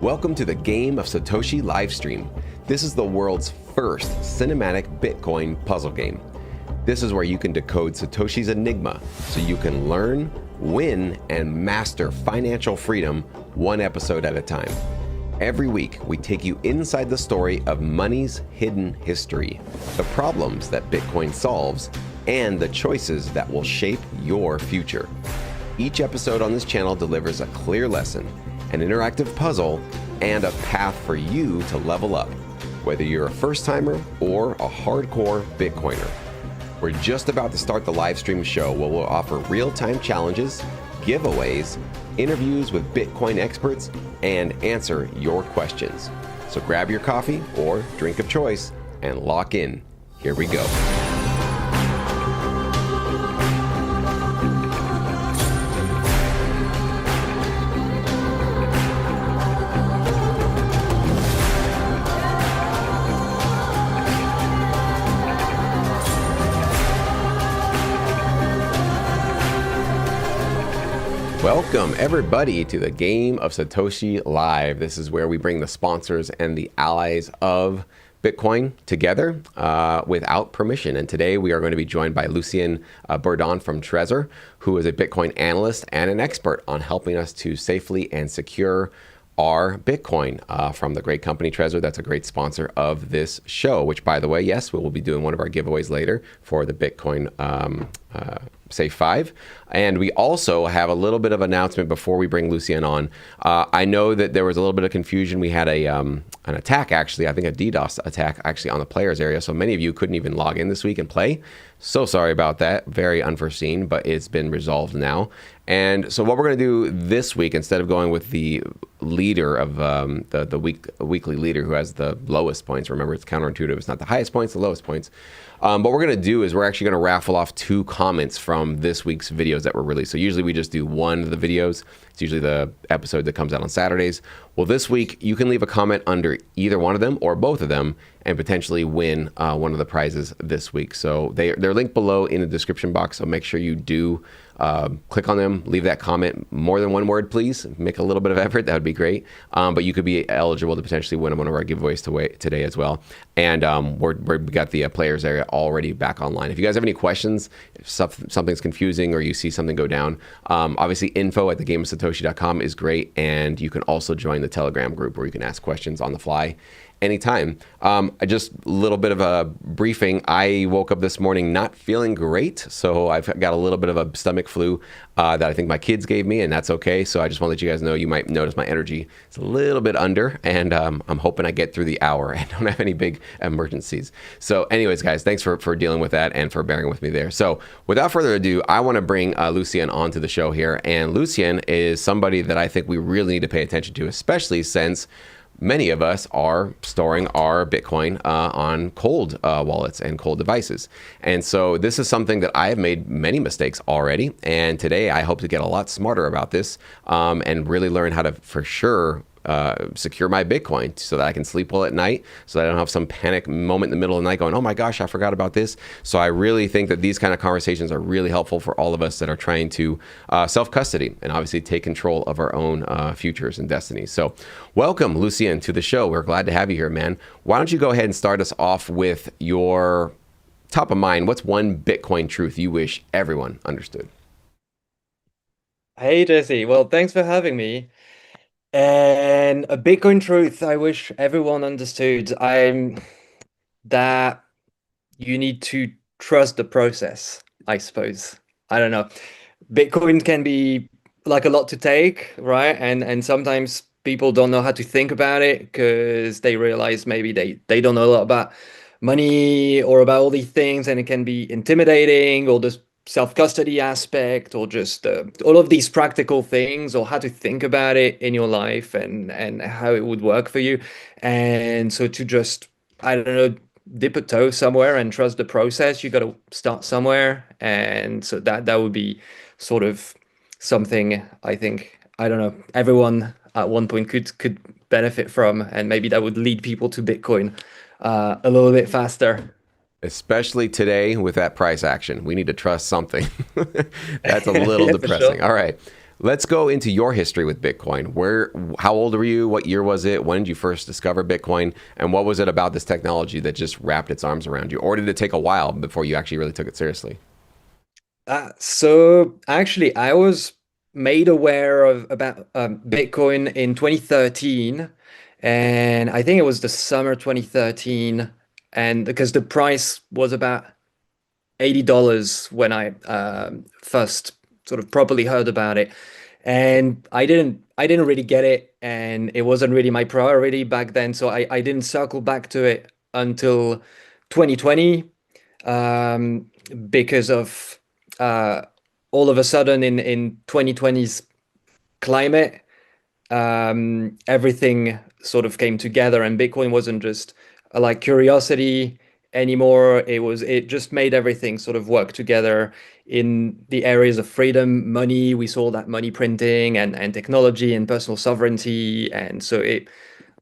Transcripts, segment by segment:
Welcome to the Game of Satoshi livestream. This is the world's first cinematic Bitcoin puzzle game. This is where you can decode Satoshi's enigma so you can learn, win, and master financial freedom one episode at a time. Every week, we take you inside the story of money's hidden history, the problems that Bitcoin solves, and the choices that will shape your future. Each episode on this channel delivers a clear lesson, an interactive puzzle, and a path for you to level up, whether you're a first-timer or a hardcore Bitcoiner. We're just about to start the live stream show where we'll offer real-time challenges, giveaways, interviews with Bitcoin experts, and answer your questions. So grab your coffee or drink of choice and lock in. Here we go. Welcome everybody to the Game of Satoshi Live. This is where we bring the sponsors and the allies of Bitcoin together without permission. And today we are going to be joined by Lucien Bourdon from Trezor, who is a Bitcoin analyst and an expert on helping us to safely and secure our Bitcoin from the great company Trezor. That's a great sponsor of this show, which, by the way, yes, we will be doing one of our giveaways later for the Bitcoin Safe 5. And we also have a little bit of announcement before we bring Lucien on. I know that there was a little bit of confusion. We had an attack, actually, I think a DDoS attack actually on the players area. So many of you couldn't even log in this week and play. So sorry about that. Very unforeseen, but it's been resolved now. And so what we're going to do this week, instead of going with the leader of the weekly leader who has the lowest points, remember it's counterintuitive, it's not the highest points, the lowest points. What we're going to do is we're actually going to raffle off 2 comments from this week's videos that were released. So usually we just do one of the videos. It's usually the episode that comes out on Saturdays. Well, this week you can leave a comment under either one of them or both of them and potentially win one of the prizes this week. So they're linked below in the description box. So make sure you do click on them, leave that comment, more than one word, please. Make a little bit of effort, that would be great. But you could be eligible to potentially win one of our giveaways today as well. And we got the players area already back online. If you guys have any questions, if something's confusing or you see something go down, obviously info@thegameofsatoshi.com is great. And you can also join the Telegram group where you can ask questions on the fly anytime. Just a little bit of a briefing. I woke up this morning not feeling great. So I've got a little bit of a stomach flu that I think my kids gave me, and that's okay. So I just want to let you guys know, you might notice my energy is a little bit under, and I'm hoping I get through the hour and don't have any big emergencies. So anyways, guys, thanks for dealing with that and for bearing with me there. So without further ado, I want to bring Lucien onto the show here. And Lucien is somebody that I think we really need to pay attention to, especially since many of us are storing our Bitcoin on cold wallets and cold devices. And so this is something that I have made many mistakes already. And today I hope to get a lot smarter about this and really learn how to, for sure, secure my Bitcoin so that I can sleep well at night, so that I don't have some panic moment in the middle of the night going, oh my gosh, I forgot about this. So I really think that these kind of conversations are really helpful for all of us that are trying to self-custody and obviously take control of our own futures and destinies. So welcome, Lucien, to the show. We're glad to have you here, man. Why don't you go ahead and start us off with your top of mind. What's one Bitcoin truth you wish everyone understood? Hey Jesse, well, thanks for having me. And a Bitcoin truth I wish everyone understood, that you need to trust the process, I suppose. I don't know. Bitcoin can be like a lot to take, right? And sometimes people don't know how to think about it because they realize maybe they don't know a lot about money or about all these things, and it can be intimidating, or just self-custody aspect, or just all of these practical things, or how to think about it in your life and how it would work for you. And so to just, I don't know, dip a toe somewhere and trust the process, you got to start somewhere. And so that would be sort of something I think, I don't know, everyone at one point could benefit from, and maybe that would lead people to Bitcoin a little bit faster. Especially today with that price action. We need to trust something. That's a little Yeah, for depressing. sure. All right. Let's go into your history with Bitcoin. How old were you? What year was it? When did you first discover Bitcoin? And what was it about this technology that just wrapped its arms around you? Or did it take a while before you actually really took it seriously? So actually, I was made aware of about Bitcoin in 2013, and I think it was the summer 2013, and because the price was about $80 when I first sort of properly heard about it, and I didn't really get it, and it wasn't really my priority back then, so I didn't circle back to it until 2020, um, because of uh, all of a sudden in 2020's climate, everything sort of came together, and Bitcoin wasn't just like curiosity anymore. It just made everything sort of work together in the areas of freedom, money. We saw that money printing and technology and personal sovereignty, and so it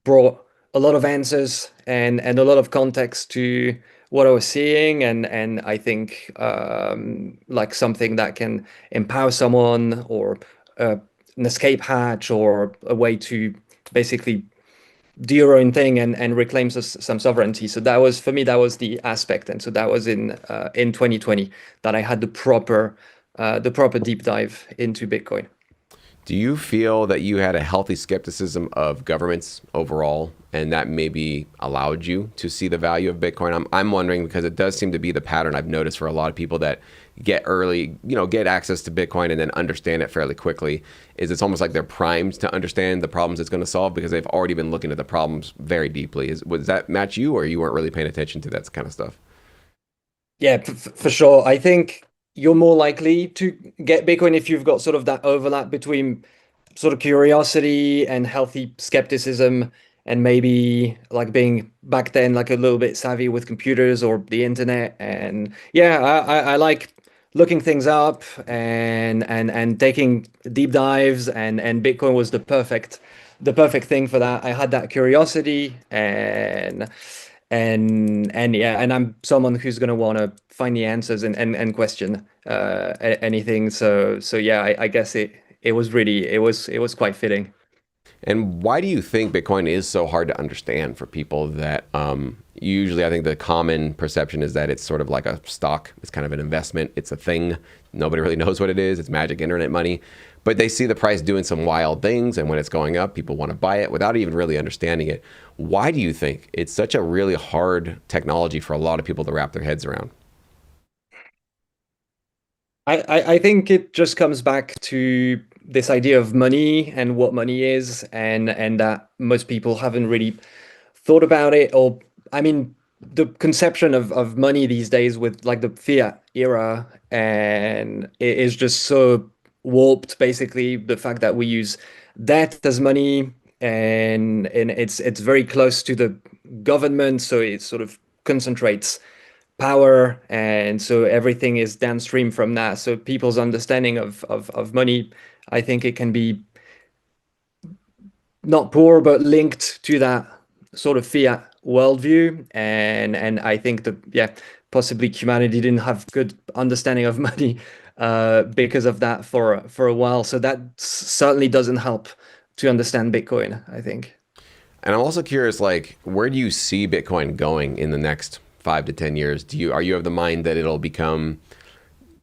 brought a lot of answers and a lot of context to what I was seeing, and I think like something that can empower someone, or uh, an escape hatch, or a way to basically do your own thing and reclaim some sovereignty. So that was, for me, that was the aspect, and so that was in 2020 that I had the proper deep dive into Bitcoin. Do you feel that you had a healthy skepticism of governments overall, and that maybe allowed you to see the value of Bitcoin? I'm wondering because it does seem to be the pattern I've noticed for a lot of people that get access to Bitcoin and then understand it fairly quickly. Is it's almost like they're primed to understand the problems it's going to solve because they've already been looking at the problems very deeply. Was that match you, or you weren't really paying attention to that kind of stuff? Yeah, for sure. I think you're more likely to get Bitcoin if you've got sort of that overlap between sort of curiosity and healthy skepticism, and maybe like being back then like a little bit savvy with computers or the internet. And yeah, I like looking things up and taking deep dives, and Bitcoin was the perfect thing for that. I had that curiosity, and yeah, and I'm someone who's going to want to find the answers and question anything. So yeah, I guess it was quite fitting. And why do you think Bitcoin is so hard to understand for people that usually I think the common perception is that it's sort of like a stock. It's kind of an investment. It's a thing. Nobody really knows what it is. It's magic internet money. But they see the price doing some wild things. And when it's going up, people want to buy it without even really understanding it. Why do you think it's such a really hard technology for a lot of people to wrap their heads around? I think it just comes back to this idea of money and what money is, and that most people haven't really thought about it. Or I mean, the conception of money these days with like the fiat era, and it is just so warped. Basically, the fact that we use debt as money, and it's very close to the government, so it sort of concentrates power, and so everything is downstream from that. So people's understanding of money, I think it can be not poor, but linked to that sort of fiat worldview. And I think that, yeah, possibly humanity didn't have good understanding of money because of that for a while. So that certainly doesn't help to understand Bitcoin, I think. And I'm also curious, like, where do you see Bitcoin going in the next 5 to 10 years? Are you of the mind that it'll become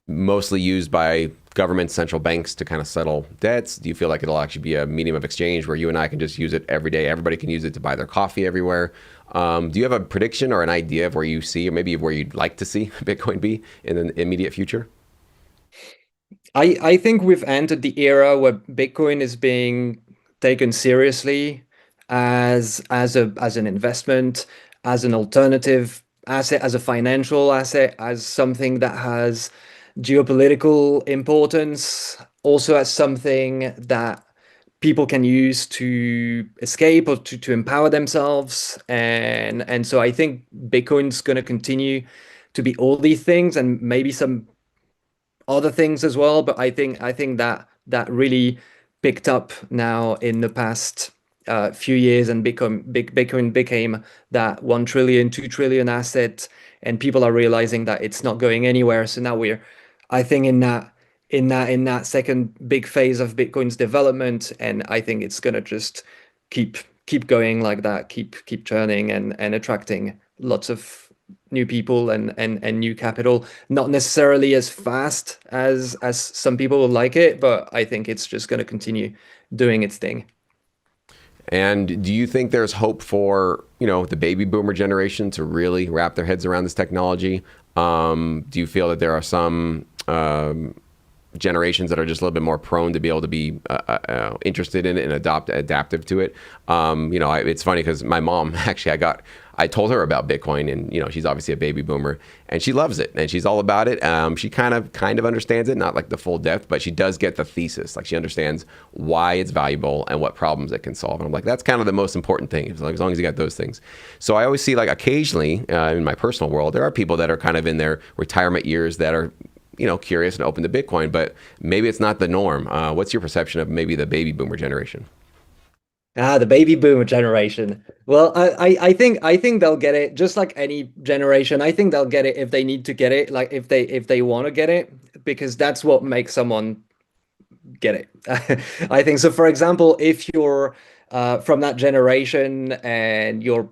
mostly used by government central banks to kind of settle debts? Do you feel like it'll actually be a medium of exchange where you and I can just use it every day? Everybody can use it to buy their coffee everywhere. Do you have a prediction or an idea of where you see, or maybe where you'd like to see Bitcoin be in the immediate future? I think we've entered the era where Bitcoin is being taken seriously as an investment, as an alternative asset, as a financial asset, as something that has geopolitical importance, also as something that people can use to escape or to empower themselves. And so I think Bitcoin's going to continue to be all these things, and maybe some other things as well. But I think that really picked up now in the past few years, and Bitcoin became that 1 trillion, 2 trillion asset, and people are realizing that it's not going anywhere. So now we're, I think, in that in that second big phase of Bitcoin's development, and I think it's gonna just keep keep going like that, keep churning and attracting lots of new people and new capital. Not necessarily as fast as some people would like it, but I think it's just gonna continue doing its thing. And do you think there's hope for, the baby boomer generation to really wrap their heads around this technology? Do you feel that there are some generations that are just a little bit more prone to be able to be interested in it and adaptive to it? It's funny because my mom, actually, I told her about Bitcoin, and she's obviously a baby boomer, and she loves it, and she's all about it. She kind of understands it, not like the full depth, but she does get the thesis. Like, she understands why it's valuable and what problems it can solve. And I'm like, that's kind of the most important thing, as long as you got those things. So I always see, like, occasionally in my personal world, there are people that are kind of in their retirement years that are curious and open to Bitcoin, but maybe it's not the norm. What's your perception of maybe the baby boomer generation? Ah, the baby boomer generation. Well, I think they'll get it just like any generation. I think they'll get it if they need to get it, like if they want to get it, because that's what makes someone get it. I think so. For example, if you're from that generation and you're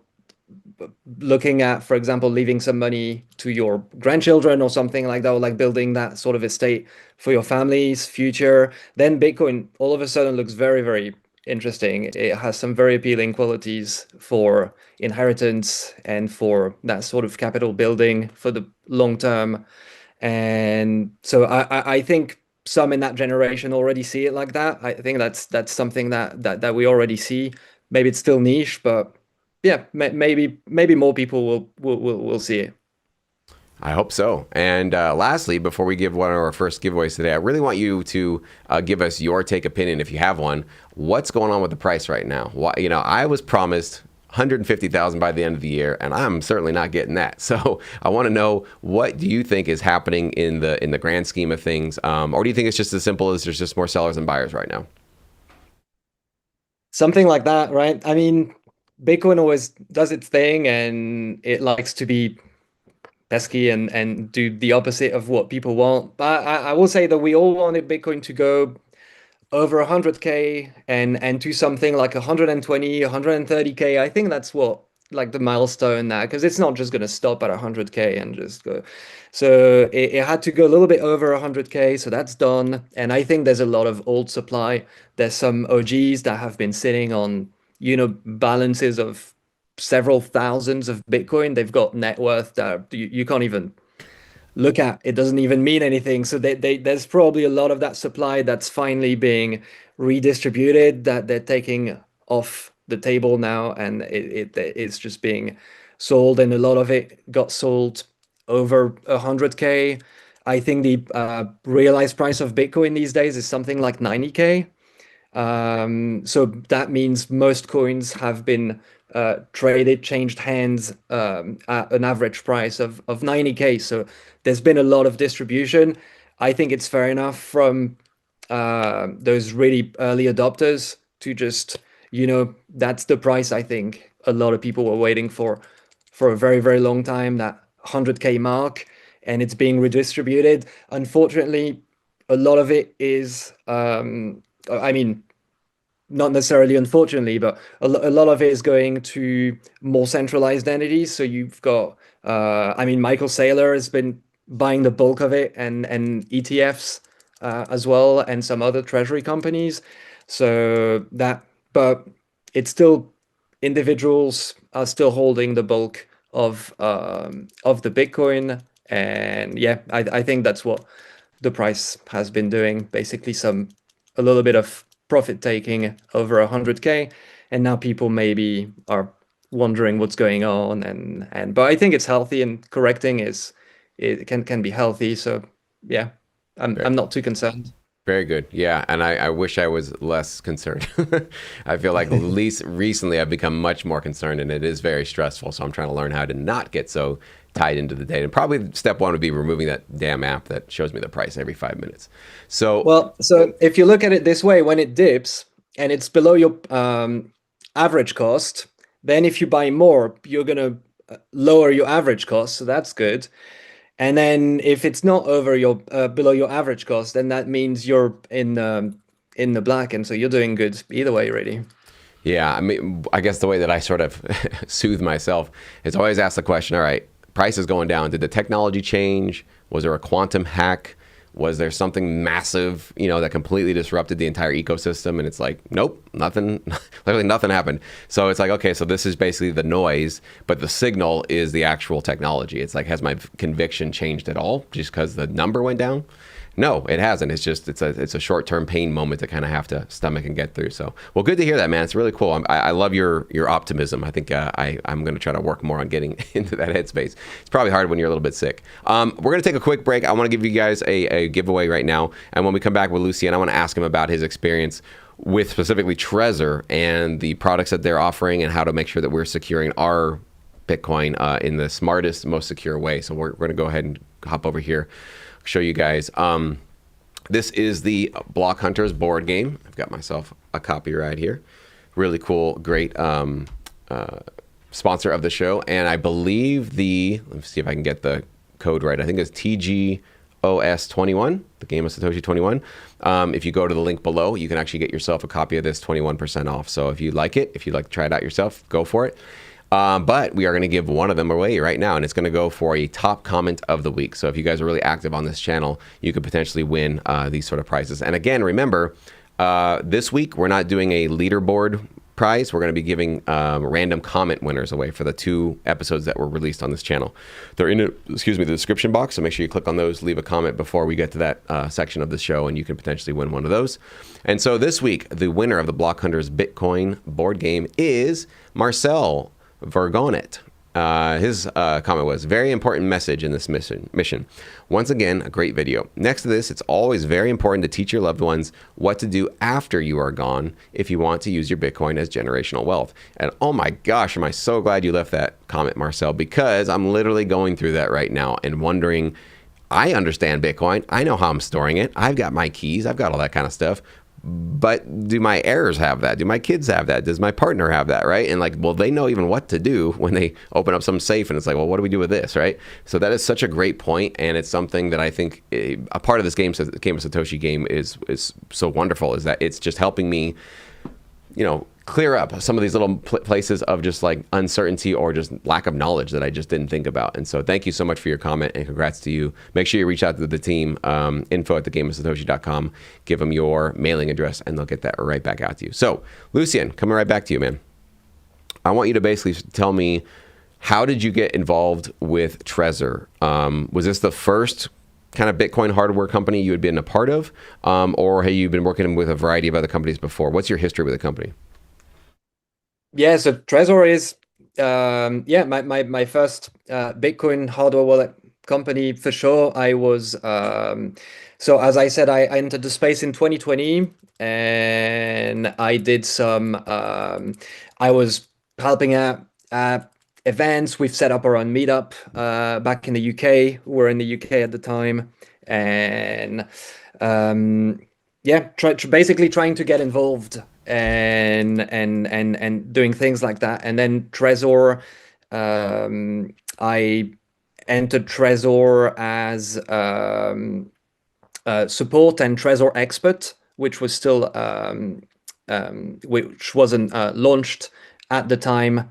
looking at, for example, leaving some money to your grandchildren or something like that, or like building that sort of estate for your family's future, then Bitcoin all of a sudden looks very, very interesting. It has some very appealing qualities for inheritance and for that sort of capital building for the long term. And so I think some in that generation already see it like that. I think that's something that we already see. Maybe it's still niche, but yeah, maybe more people will see it. I hope so. And lastly, before we give one of our first giveaways today, I really want you to give us your take opinion, if you have one. What's going on with the price right now? Why, I was promised 150,000 by the end of the year, and I'm certainly not getting that. So I want to know, what do you think is happening in the grand scheme of things, or do you think it's just as simple as there's just more sellers than buyers right now? Something like that, right? I mean, Bitcoin always does its thing, and it likes to be pesky and do the opposite of what people want. But I will say that we all wanted Bitcoin to go over 100K and to something like 120, 130K. I think that's what like the milestone now, because it's not just going to stop at 100K and just go. So it had to go a little bit over 100K. So that's done. And I think there's a lot of old supply. There's some OGs that have been sitting on, balances of several thousands of Bitcoin. They've got net worth that you can't even look at. It doesn't even mean anything. So there's probably a lot of that supply that's finally being redistributed, that they're taking off the table now, and it's just being sold. And a lot of it got sold over 100K. I think the realized price of Bitcoin these days is something like 90K. So that means most coins have been traded, changed hands at an average price of 90K. So there's been a lot of distribution. I think it's fair enough from those really early adopters to just, that's the price I think a lot of people were waiting for a very, very long time, that 100K mark, and it's being redistributed. Unfortunately, a lot of it is, I mean, not necessarily unfortunately, but a lot of it is going to more centralized entities. So you've got, I mean, Michael Saylor has been buying the bulk of it, and ETFs as well, and some other treasury companies. So that, but it's still, individuals are still holding the bulk of the Bitcoin. And yeah, I think that's what the price has been doing. Basically, a little bit of profit taking over 100K, and now people maybe are wondering what's going on. And but I think it's healthy, and correcting is, it can be healthy. So yeah, I'm not too concerned. Very good. Yeah. And I wish I was less concerned. I feel like at least recently I've become much more concerned, and it is very stressful. So I'm trying to learn how to not get so tied into the data. And probably step one would be removing that damn app that shows me the price every 5 minutes. So, Well, so if you look at it this way, when it dips and it's below your average cost, then if you buy more, you're gonna lower your average cost. So that's good. And then if it's not over your below your average cost, then that means you're in the black, and so you're doing good either way, really. Yeah, I mean, I guess the way that I sort of soothe myself is always ask the question, all right, price is going down. Did the technology change? Was there a quantum hack? Was there something massive, that completely disrupted the entire ecosystem? And it's like, nope, nothing, literally nothing happened. So it's like, okay, so this is basically the noise, but the signal is the actual technology. It's like, has my conviction changed at all just because the number went down? No, it hasn't. It's just it's a short-term pain moment to kind of have to stomach and get through. So, well, good to hear that, man. It's really cool. I love your optimism. I think I'm going to try to work more on getting into that headspace. It's probably hard when you're a little bit sick. We're going to take a quick break. I want to give you guys a giveaway right now, and when we come back with Lucien, I want to ask him about his experience with specifically Trezor and the products that they're offering, and how to make sure that we're securing our Bitcoin in the smartest, most secure way. So we're going to go ahead and hop over here, show you guys. This is the Block Hunters board game. I've got myself a copy right here. Really cool, great sponsor of the show. And I believe let me see if I can get the code right. I think it's TGOS21, the game of Satoshi 21. If you go to the link below, you can actually get yourself a copy of this 21% off. So if you like it, if you'd like to try it out yourself, go for it. But we are going to give one of them away right now, and it's going to go for a top comment of the week. So if you guys are really active on this channel, you could potentially win these sort of prizes. And again, remember, this week we're not doing a leaderboard prize. We're going to be giving random comment winners away for the 2 episodes that were released on this channel. They're in the description box, so make sure you click on those, leave a comment before we get to that section of the show, and you can potentially win one of those. And so this week, the winner of the Block Hunters Bitcoin board game is Marcel Vergonet. His comment was, very important message in this mission. Once again, a great video. Next to this, it's always very important to teach your loved ones what to do after you are gone if you want to use your Bitcoin as generational wealth. And oh my gosh, am I so glad you left that comment, Marcel, because I'm literally going through that right now and wondering, I understand Bitcoin. I know how I'm storing it. I've got my keys. I've got all that kind of stuff. But do my heirs have that? Do my kids have that? Does my partner have that, right? And like, will they know even what to do when they open up some safe and it's like, well, what do we do with this, right? So that is such a great point, and it's something that I think a part of this game of Satoshi game is so wonderful, is that it's just helping me, clear up some of these little places of just like uncertainty or just lack of knowledge that I just didn't think about. And so thank you so much for your comment, and congrats to you. Make sure you reach out to the team, info@thegameofsatoshi.com, give them your mailing address, and they'll get that right back out to you. So Lucien, coming right back to you, man. I want you to basically tell me, how did you get involved with Trezor? Was this the first kind of Bitcoin hardware company you had been a part of, or have you been working with a variety of other companies before? What's your history with the company? Yeah, so Trezor is my first Bitcoin hardware wallet company for sure. I was so as I said, I entered the space in 2020, and I did some I was helping out at events. We've set up our own meetup back in the UK. We were in the UK at the time, and basically trying to get involved and doing things like that. And then Trezor, I entered Trezor as support and Trezor expert, which was still which wasn't launched at the time.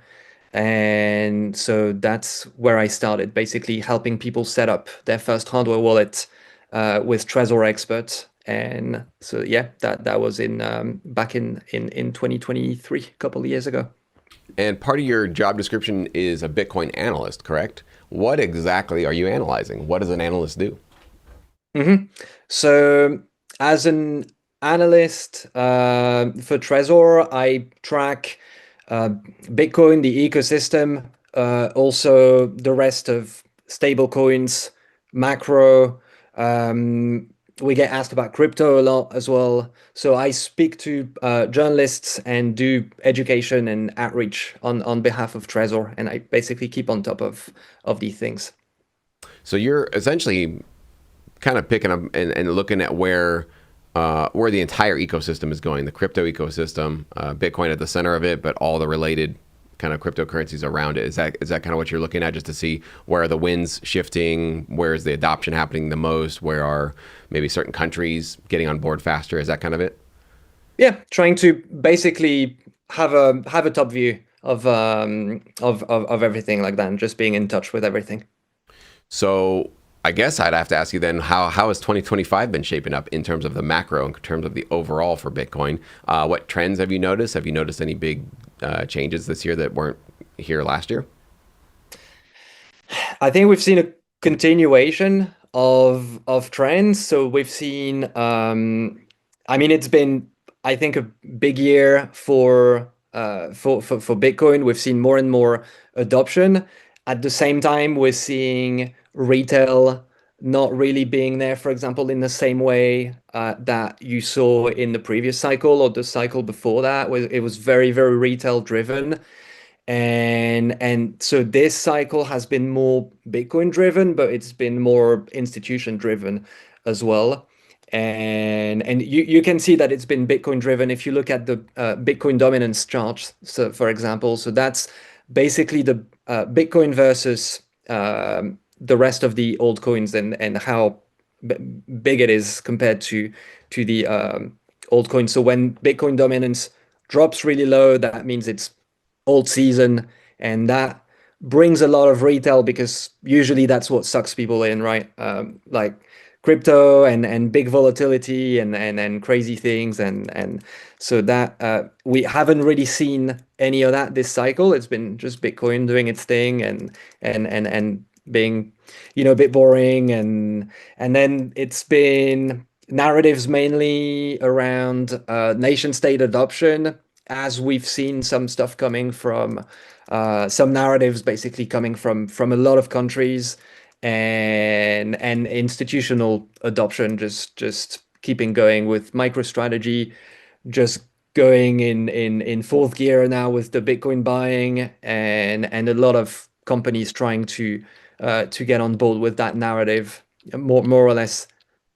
And so that's where I started, basically helping people set up their first hardware wallet with Trezor expert. And so yeah, that was in back in 2023, a couple of years ago. And part of your job description is a Bitcoin analyst, correct? What exactly are you analyzing? What does an analyst do? So as an analyst for Trezor, I track Bitcoin, the ecosystem, also the rest of stable coins, macro. We get asked about crypto a lot as well. So I speak to journalists and do education and outreach on behalf of Trezor, and I basically keep on top of these things. So you're essentially kind of picking up and looking at where the entire ecosystem is going, the crypto ecosystem, Bitcoin at the center of it, but all the related kind of cryptocurrencies around it. Is that kind of what you're looking at, just to see where are the winds shifting, where is the adoption happening the most, where are maybe certain countries getting on board faster? Is that kind of it? Yeah, trying to basically have a top view of everything like that, and just being in touch with everything. So I guess I'd have to ask you then, how has 2025 been shaping up in terms of the macro, in terms of the overall for Bitcoin? What trends have you noticed? Have you noticed any big changes this year that weren't here last year? I think we've seen a continuation of trends. So we've seen, I mean, it's been, I think, a big year for Bitcoin. We've seen more and more adoption. At the same time, we're seeing retail not really being there, for example, in the same way that you saw in the previous cycle or the cycle before that, where it was very, very retail driven. And so this cycle has been more Bitcoin driven, but it's been more institution driven as well. And you can see that it's been Bitcoin driven if you look at the Bitcoin dominance chart, so for example. So that's basically the Bitcoin versus the rest of the altcoins, and how b big it is compared to the altcoins. So when Bitcoin dominance drops really low, that means it's old season, and that brings a lot of retail, because usually that's what sucks people in, right? Like crypto and big volatility and crazy things, and so that we haven't really seen any of that this cycle. It's been just Bitcoin doing its thing, and being, a bit boring, and then it's been narratives mainly around nation state adoption, as we've seen some stuff coming from some narratives basically coming from a lot of countries, and institutional adoption just keeping going with MicroStrategy, just going in fourth gear now with the Bitcoin buying, and a lot of companies trying to get on board with that narrative more or less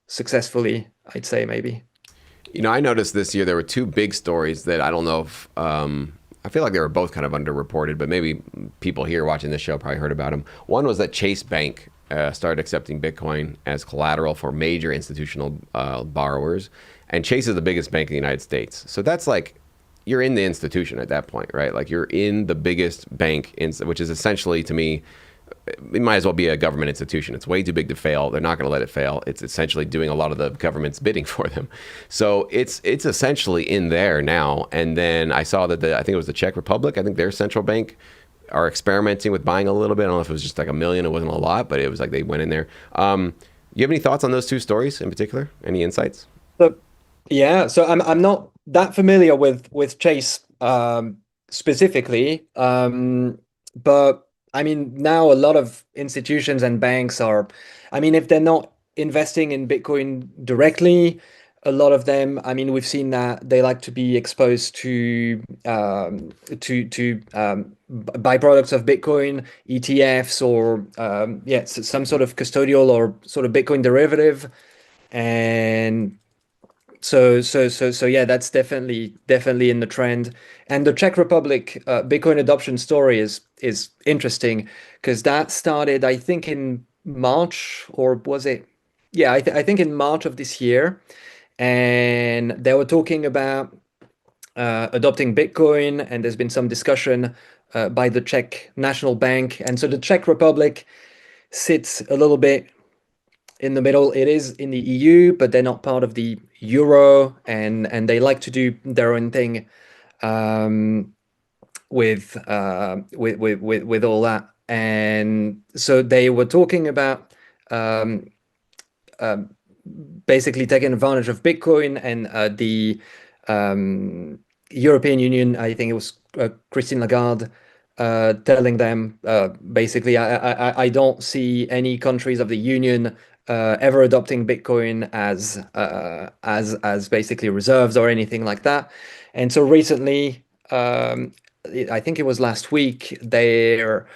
successfully, I'd say, maybe. I noticed this year there were two big stories that I don't know if I feel like they were both kind of underreported, but maybe people here watching this show probably heard about them. One was that Chase Bank started accepting Bitcoin as collateral for major institutional borrowers, and Chase is the biggest bank in the United States. So that's like you're in the institution at that point, right? Like you're in the biggest bank, which is essentially, to me, it might as well be a government institution. It's way too big to fail. They're not going to let it fail. It's essentially doing a lot of the government's bidding for them. So it's essentially in there now. And then I saw that I think it was the Czech Republic, I think their central bank are experimenting with buying a little bit. I don't know if it was just like 1 million. It wasn't a lot, but it was like they went in there. You have any thoughts on those two stories in particular? Any insights? So yeah, so I'm not that familiar with Chase specifically, but I mean, now a lot of institutions and banks are, I mean, if they're not investing in Bitcoin directly, a lot of them, I mean, we've seen that they like to be exposed to byproducts of Bitcoin, ETFs, or yeah, some sort of custodial or sort of Bitcoin derivative. And so yeah, that's definitely in the trend. And the Czech Republic Bitcoin adoption story is interesting, because that started, I think, in March, or was it? Yeah, I think in March of this year, and they were talking about adopting Bitcoin, and there's been some discussion by the Czech National Bank, and so the Czech Republic sits a little bit in the middle. It is in the EU, but they're not part of the euro, and they like to do their own thing um, with all that. And so they were talking about um, um, basically taking advantage of Bitcoin, and the European Union, I think it was Christine Lagarde, telling them basically, I don't see any countries of the Union ever adopting Bitcoin as basically reserves or anything like that. And so recently, I think it was last week, they're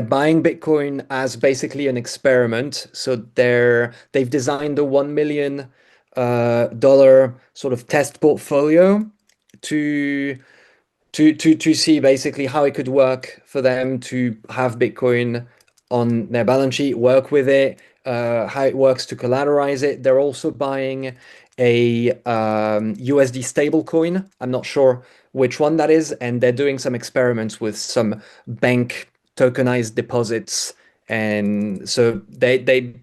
buying Bitcoin as basically an experiment. So they've designed a $1 million dollar sort of test portfolio to to see basically how it could work for them to have Bitcoin on their balance sheet, work with it, how it works to collateralize it. They're also buying a USD stable coin. I'm not sure which one that is, and they're doing some experiments with some bank tokenized deposits. And so they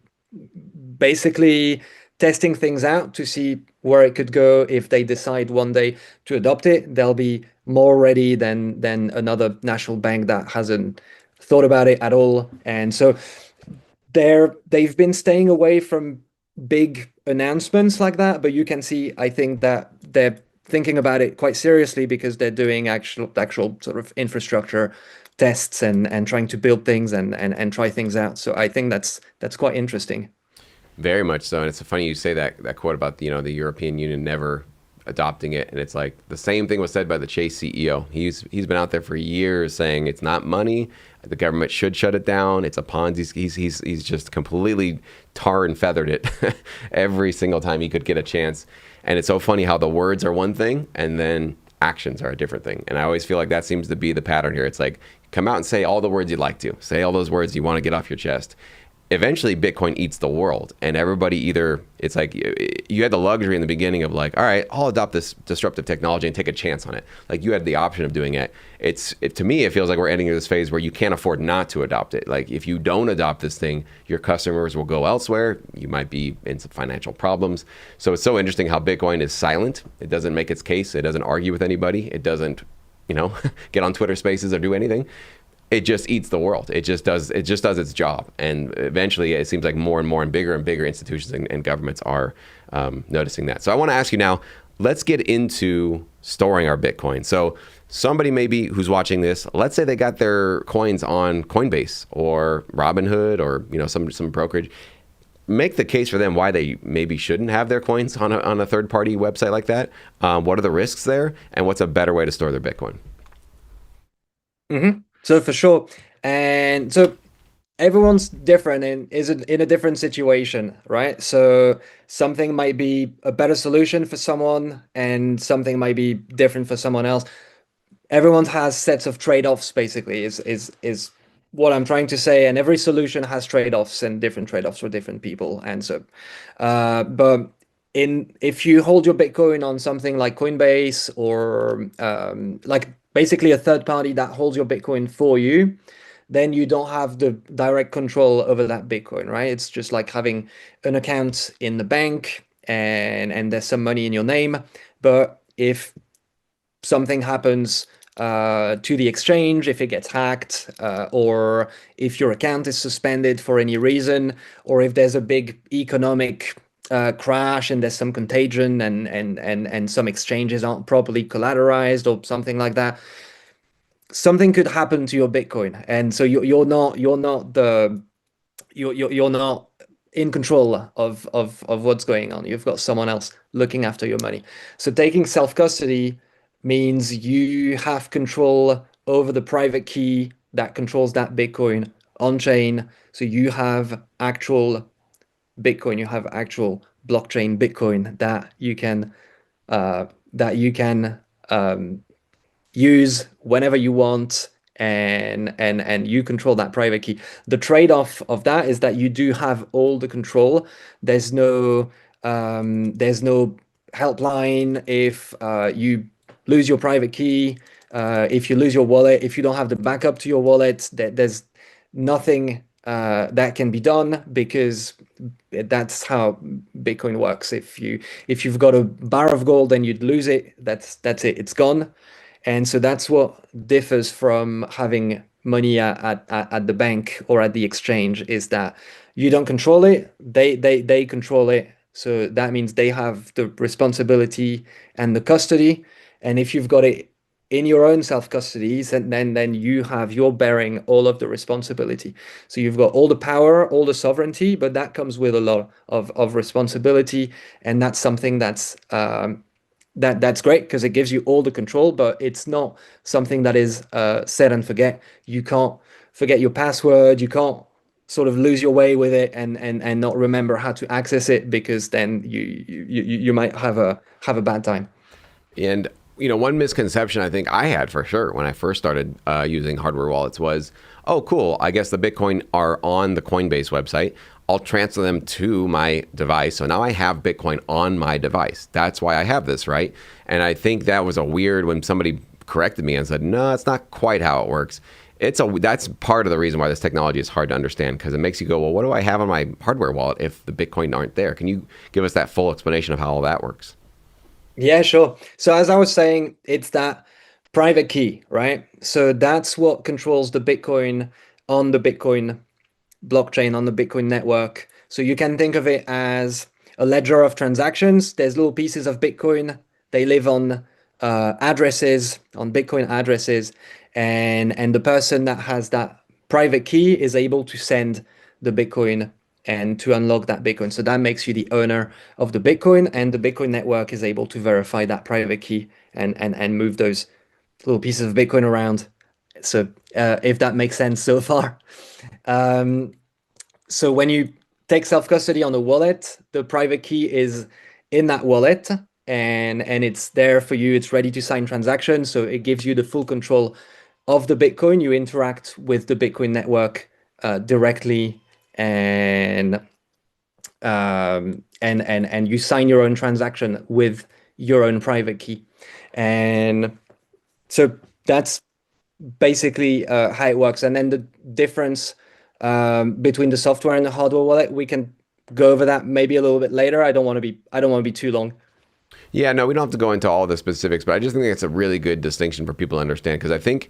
basically testing things out to see where it could go. If they decide one day to adopt it, they'll be more ready than another national bank that hasn't thought about it at all. And so they've been staying away from big announcements like that, but you can see, I think that they're thinking about it quite seriously because they're doing actual sort of infrastructure tests and trying to build things and try things out. So I think that's quite interesting. Very much so, and it's funny you say that quote about the European Union never adopting it, and it's like the same thing was said by the Chase CEO. He's been out there for years saying it's not money. The government should shut it down. It's a Ponzi. He's just completely tar and feathered it every single time he could get a chance. And it's so funny how the words are one thing and then actions are a different thing. And I always feel like that seems to be the pattern here. It's like come out and say all the words you'd like to say, all those words you want to get off your chest. Eventually Bitcoin eats the world, and everybody either it's like you had the luxury in the beginning of like, all right, I'll adopt this disruptive technology and take a chance on it. Like you had the option of doing it. To me, it feels like we're ending this phase where you can't afford not to adopt it. Like if you don't adopt this thing, your customers will go elsewhere. You might be in some financial problems. So it's so interesting how Bitcoin is silent. It doesn't make its case. It doesn't argue with anybody. It doesn't, get on Twitter Spaces or do anything. It just eats the world. It just does its job. And eventually it seems like more and bigger institutions and governments are noticing that. So I want to ask you now, let's get into storing our Bitcoin. So somebody maybe who's watching this, let's say they got their coins on Coinbase or Robinhood or some brokerage. Make the case for them why they maybe shouldn't have their coins on a third party website like that. What are the risks there, and what's a better way to store their Bitcoin? Mm-hmm. So for sure. And so everyone's different and is in a different situation, right? So something might be a better solution for someone and something might be different for someone else. Everyone has sets of trade-offs basically is what I'm trying to say. And every solution has trade-offs and different trade-offs for different people. And so but if you hold your Bitcoin on something like Coinbase or like basically a third party that holds your Bitcoin for you, then you don't have the direct control over that Bitcoin, right? It's just like having an account in the bank and there's some money in your name. But if something happens to the exchange, if it gets hacked, or if your account is suspended for any reason, or if there's a big economic crash and there's some contagion and some exchanges aren't properly collateralized or something like that, something could happen to your Bitcoin, and so you're not in control of what's going on. You've got someone else looking after your money. So taking self-custody means you have control over the private key that controls that Bitcoin on chain. So you have actual Bitcoin, you have actual blockchain Bitcoin that you can use whenever you want, and you control that private key. The trade-off of that is that you do have all the control. There's no helpline if you lose your private key, if you lose your wallet, if you don't have the backup to your wallet, there's nothing that can be done, because that's how Bitcoin works. If you've got a bar of gold and you'd lose it, that's it, it's gone. And so that's what differs from having money at the bank or at the exchange, is that you don't control it, they control it. So that means they have the responsibility and the custody. And if you've got it in your own self-custody, then you're bearing all of the responsibility. So you've got all the power, all the sovereignty, but that comes with a lot of responsibility. And that's something that's great because it gives you all the control, but it's not something that is set and forget. You can't forget your password. You can't sort of lose your way with it and not remember how to access it, because then you might have a bad time. And one misconception I think I had for sure when I first started using hardware wallets was, oh, cool. I guess the Bitcoin are on the Coinbase website. I'll transfer them to my device. So now I have Bitcoin on my device. That's why I have this, right? And I think that was a weird when somebody corrected me and said, no, it's not quite how it works. That's part of the reason why this technology is hard to understand, because it makes you go, well, what do I have on my hardware wallet if the Bitcoin aren't there? Can you give us that full explanation of how all that works? Yeah, sure. So as I was saying, it's that private key, right? So that's what controls the Bitcoin on the Bitcoin blockchain, on the Bitcoin network. So you can think of it as a ledger of transactions. There's little pieces of Bitcoin. They live on addresses, on Bitcoin addresses, and the person that has that private key is able to send the Bitcoin and to unlock that Bitcoin. So that makes you the owner of the Bitcoin, and the Bitcoin network is able to verify that private key and move those little pieces of Bitcoin around. So if that makes sense so far. Um, so when you take self-custody on a wallet, the private key is in that wallet, and it's there for you. It's ready to sign transactions. So it gives you the full control of the Bitcoin. You interact with the Bitcoin network directly, and you sign your own transaction with your own private key. And so that's basically how it works. And then the difference between the software and the hardware wallet, we can go over that maybe a little bit later. I don't want to be too long. Yeah, no, we don't have to go into all the specifics, but I just think it's a really good distinction for people to understand, because I think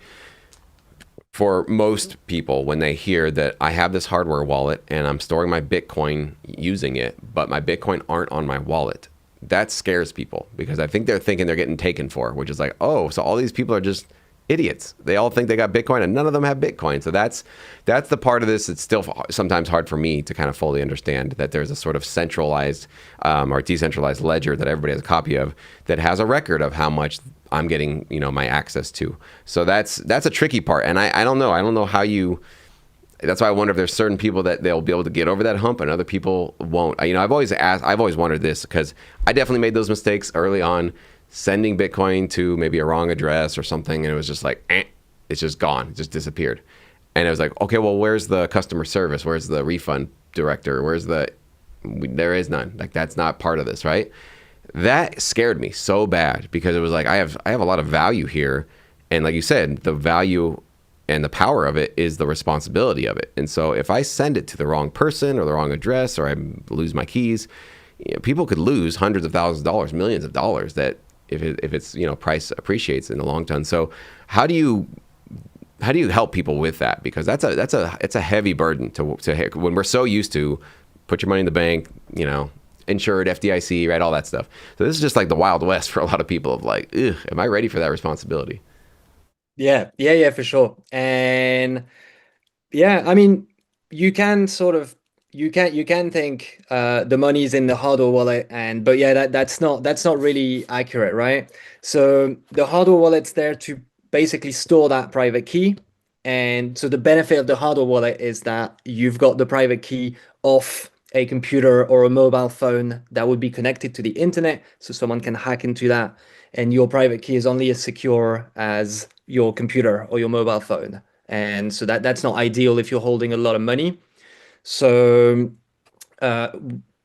for most people, when they hear that I have this hardware wallet and I'm storing my Bitcoin using it, but my Bitcoin aren't on my wallet, that scares people, because I think they're thinking they're getting taken for, which is like, oh, so all these people are just idiots. They all think they got Bitcoin and none of them have Bitcoin. So that's the part of this that's still sometimes hard for me to kind of fully understand, that there's a sort of centralized or decentralized ledger that everybody has a copy of that has a record of how much I'm getting, my access to. So that's a tricky part. And I don't know. I don't know how you. That's why I wonder if there's certain people that they'll be able to get over that hump and other people won't. I've always wondered this, because I definitely made those mistakes early on, sending Bitcoin to maybe a wrong address or something, and it was just like, it's just gone, it just disappeared. And it was like, okay, well, where's the customer service? Where's the refund director? There is none. Like, that's not part of this, right? That scared me so bad, because it was like, I have a lot of value here. And like you said, the value and the power of it is the responsibility of it. And so if I send it to the wrong person or the wrong address, or I lose my keys, people could lose hundreds of thousands of dollars, millions of dollars, that if it's price appreciates in the long term. So how do you help people with that? Because it's a heavy burden to when we're so used to put your money in the bank, insured, FDIC, right, all that stuff. So this is just like the Wild West for a lot of people of like, ugh, am I ready for that responsibility? Yeah, for sure. And yeah, I mean, you can sort of you can think the money's in the hardware wallet, but yeah, that's not really accurate, right? So the hardware wallet's there to basically store that private key. And so the benefit of the hardware wallet is that you've got the private key off a computer or a mobile phone that would be connected to the internet, so someone can hack into that. And your private key is only as secure as your computer or your mobile phone. And so that's not ideal if you're holding a lot of money. So uh,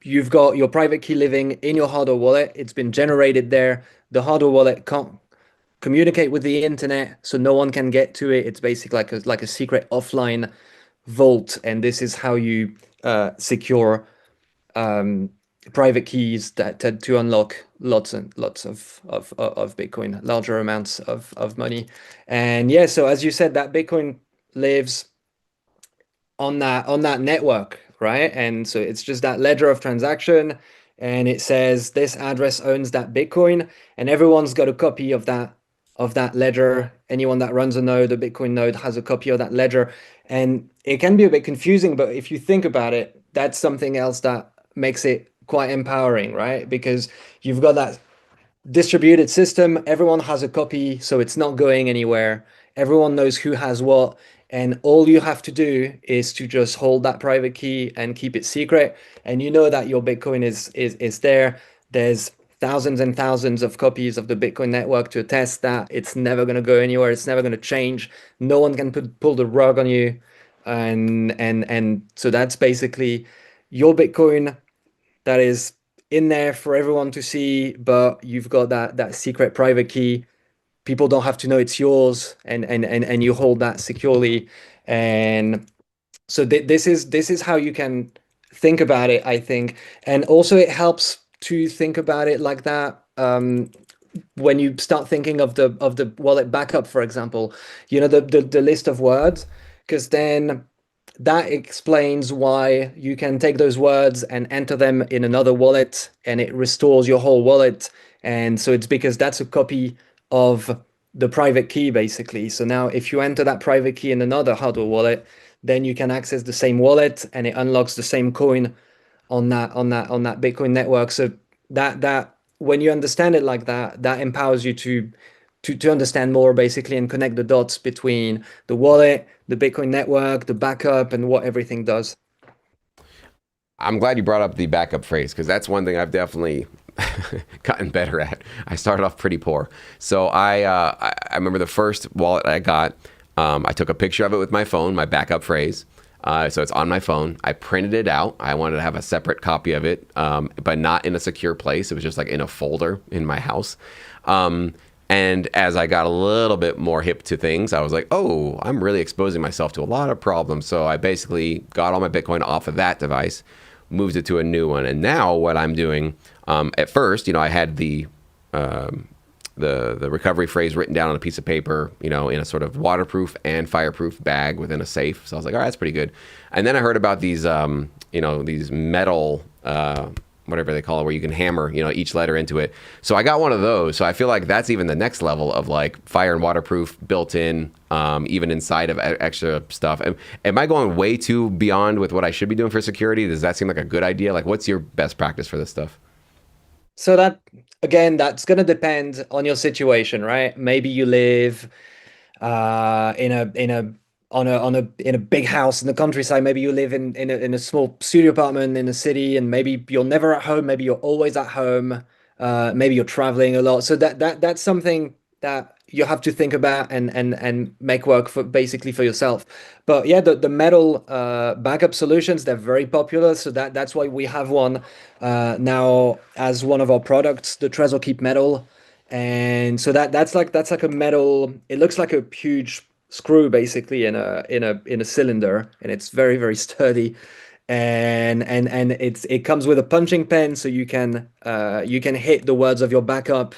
you've got your private key living in your hardware wallet. It's been generated there. The hardware wallet can't communicate with the internet, so no one can get to it. It's basically like a secret offline vault, and this is how you secure um, private keys that to unlock lots and lots of Bitcoin, larger amounts of money. And yeah, so as you said, that Bitcoin lives on that network, right? And so it's just that ledger of transaction, and it says this address owns that Bitcoin, and everyone's got a copy of that ledger. Anyone that runs a node, a Bitcoin node, has a copy of that ledger. And it can be a bit confusing, but if you think about it, that's something else that makes it quite empowering, right? Because you've got that distributed system. Everyone has a copy, so it's not going anywhere. Everyone knows who has what, and all you have to do is to just hold that private key and keep it secret. And you know that your Bitcoin is there. There's thousands and thousands of copies of the Bitcoin network to attest that it's never going to go anywhere. It's never going to change. No one can pull the rug on you. And so that's basically your Bitcoin that is in there for everyone to see, but you've got that secret private key. People don't have to know it's yours, and you hold that securely. And so this is how you can think about it, I think. And also it helps to think about it like that. When you start thinking of the wallet backup, for example, the list of words, because then that explains why you can take those words and enter them in another wallet and it restores your whole wallet. And so it's because that's a copy of the private key, basically. So now if you enter that private key in another hardware wallet, then you can access the same wallet and it unlocks the same coin on that Bitcoin network. So that when you understand it like that, that empowers you to understand more, basically, and connect the dots between the wallet, the Bitcoin network, the backup, and what everything does. I'm glad you brought up the backup phrase because that's one thing I've definitely gotten better at. I started off pretty poor. So I remember the first wallet I got, I took a picture of it with my phone, my backup phrase. So it's on my phone. I printed it out. I wanted to have a separate copy of it, but not in a secure place. It was just like in a folder in my house. And as I got a little bit more hip to things, I was like, oh, I'm really exposing myself to a lot of problems. So I basically got all my Bitcoin off of that device, moved it to a new one. And now what I'm doing, at first, I had the recovery phrase written down on a piece of paper, in a sort of waterproof and fireproof bag within a safe. So I was like, all right, that's pretty good. And then I heard about these, these metal, whatever they call it, where you can hammer, each letter into it. So I got one of those. So I feel like that's even the next level of like fire and waterproof built in, even inside of extra stuff. Am I going way too beyond with what I should be doing for security? Does that seem like a good idea? Like, what's your best practice for this stuff? So that again, that's gonna depend on your situation, right? Maybe you live in a in a big house in the countryside. Maybe you live in a small studio apartment in a city, and maybe you're never at home. Maybe you're always at home. Maybe you're traveling a lot. So that's something that you have to think about and make work for, basically, for yourself. But yeah, the metal backup solutions, they're very popular. So that's why we have one now as one of our products, the Trezor Keep Metal. And so that's like a metal. It looks like a huge screw, basically, in a cylinder, and it's very, very sturdy. And it comes with a punching pen, so you can hit the words of your backup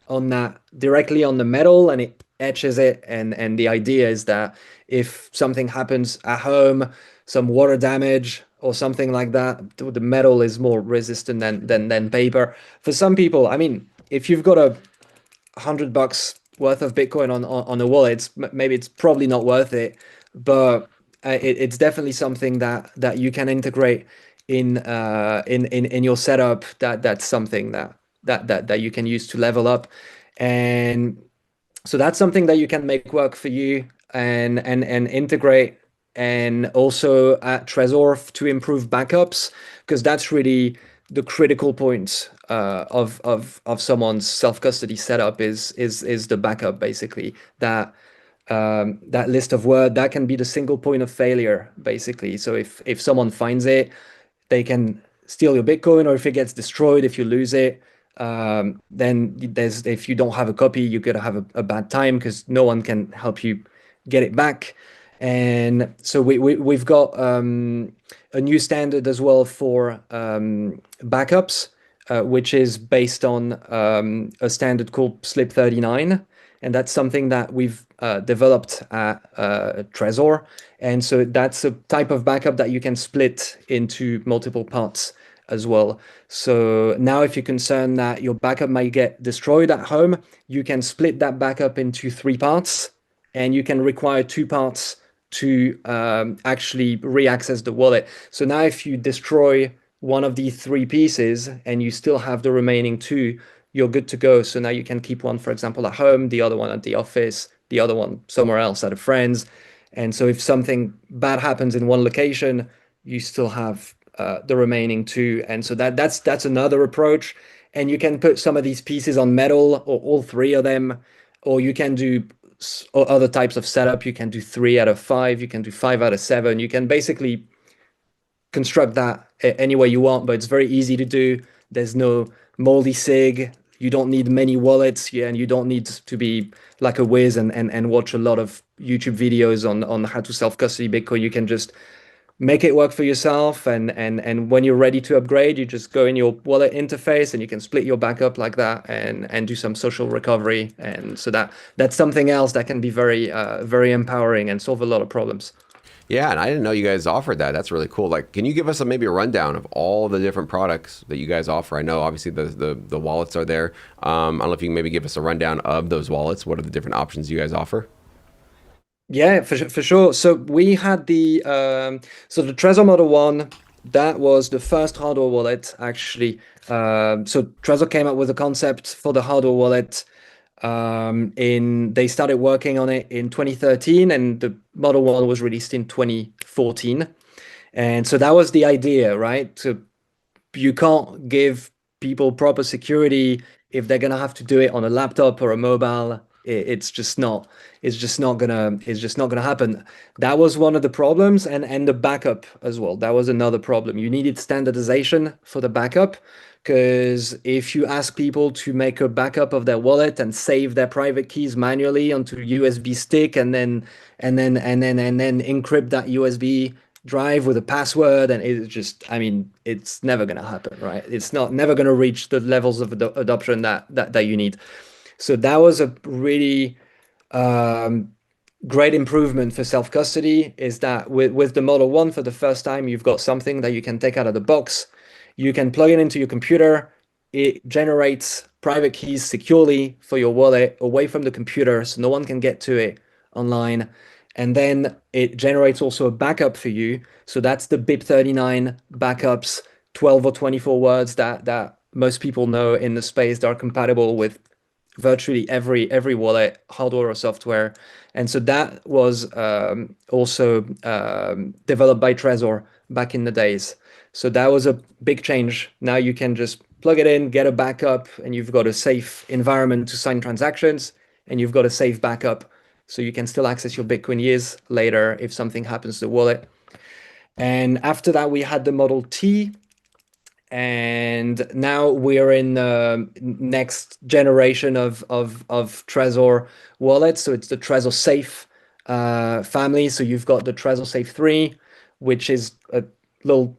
on that directly on the metal, and it etches it. And the idea is that if something happens at home, some water damage or something like that, the metal is more resistant than paper. For some people, I mean, if you've got $100 worth of Bitcoin on a wallet, maybe it's probably not worth it, but it's definitely something that you can integrate in your setup. That's something that you can use to level up. And so that's something that you can make work for you and integrate. And also at Trezor to improve backups, because that's really the critical point of someone's self-custody setup is the backup, basically. That list of word, that can be the single point of failure, basically. So if someone finds it, they can steal your Bitcoin, or if it gets destroyed, if you lose it, then if you don't have a copy, you're gonna have a bad time because no one can help you get it back. And so we've got a new standard as well for backups, which is based on a standard called SLIP 39. And that's something that we've developed at Trezor. And so that's a type of backup that you can split into multiple parts as well. So now if you're concerned that your backup might get destroyed at home, you can split that backup into three parts, and you can require two parts to actually re-access the wallet. So now if you destroy one of the three pieces and you still have the remaining two, you're good to go. So now you can keep one, for example, at home, the other one at the office, the other one somewhere else at a friend's. And so if something bad happens in one location, you still have the remaining two. And so that's another approach. and you can put some of these pieces on metal or all three of them, or you can do other types of setup. You can do 3 out of 5, you can do 5 out of 7. You can basically construct that any way you want, but it's very easy to do. There's no multi-sig. You don't need many wallets, yeah, and you don't need to be like a whiz and watch a lot of YouTube videos on how to self-custody Bitcoin. You can just make it work for yourself, and when you're ready to upgrade, you just go in your wallet interface and you can split your backup like that and do some social recovery. And so that's something else that can be very empowering and solve a lot of problems. Yeah, and I didn't know you guys offered that. That's really cool. Like, can you give us maybe a rundown of all the different products that you guys offer? I know obviously the wallets are there. I don't know if you can maybe give us a rundown of those wallets. What are the different options you guys offer? Yeah, for sure. So we had so the Trezor Model 1, that was the first hardware wallet actually. So Trezor came up with a concept for the hardware wallet. They started working on it in 2013, and the Model 1 was released in 2014. And so that was the idea, right? So you can't give people proper security if they're gonna have to do it on a laptop or a mobile. It's just not gonna happen. That was one of the problems, and the backup as well. That was another problem. You needed standardization for the backup, because if you ask people to make a backup of their wallet and save their private keys manually onto a USB stick and then encrypt that USB drive with a password, and it's just, I mean, it's never gonna happen, right? It's not never gonna reach the levels of adoption that you need. So that was a really um, great improvement for self-custody, is that with the Model 1, for the first time, you've got something that you can take out of the box. You can plug it into your computer. It generates private keys securely for your wallet away from the computer, so no one can get to it online. And then it generates also a backup for you. So that's the BIP39 backups, 12 or 24 words that most people know in the space that are compatible with virtually every wallet, hardware or software. And so that was also developed by Trezor back in the days. So that was a big change. Now you can just plug it in, get a backup, and you've got a safe environment to sign transactions, and you've got a safe backup. So you can still access your Bitcoin years later if something happens to the wallet. And after that, we had the Model T, and now we're in the next generation of Trezor wallets. So it's the Trezor Safe family. So you've got the Trezor Safe 3, which is a little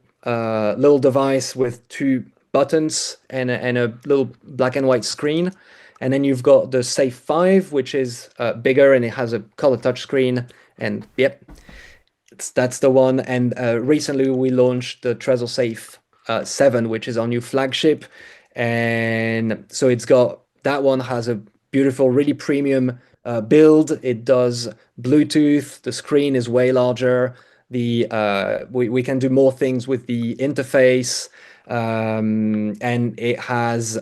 device with two buttons and a little black and white screen. And then you've got the Safe 5, which is bigger, and it has a color touch screen. And yep, that's the one. And recently we launched the Trezor Safe 7, which is our new flagship. And so that one has a beautiful, really premium build. It does Bluetooth. The screen is way larger. We can do more things with the interface, and it has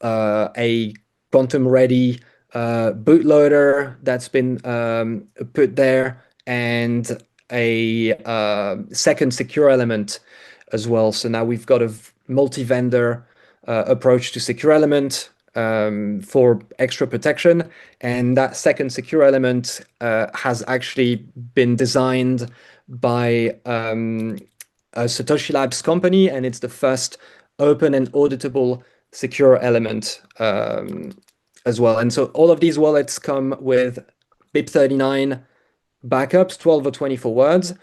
a quantum ready bootloader that's been put there, and a second secure element as well. So now we've got a multi-vendor approach to secure element for extra protection. And that second secure element has actually been designed by a Satoshi Labs company, and it's the first open and auditable secure element as well. And so all of these wallets come with BIP39 backups, 12 or 24 words.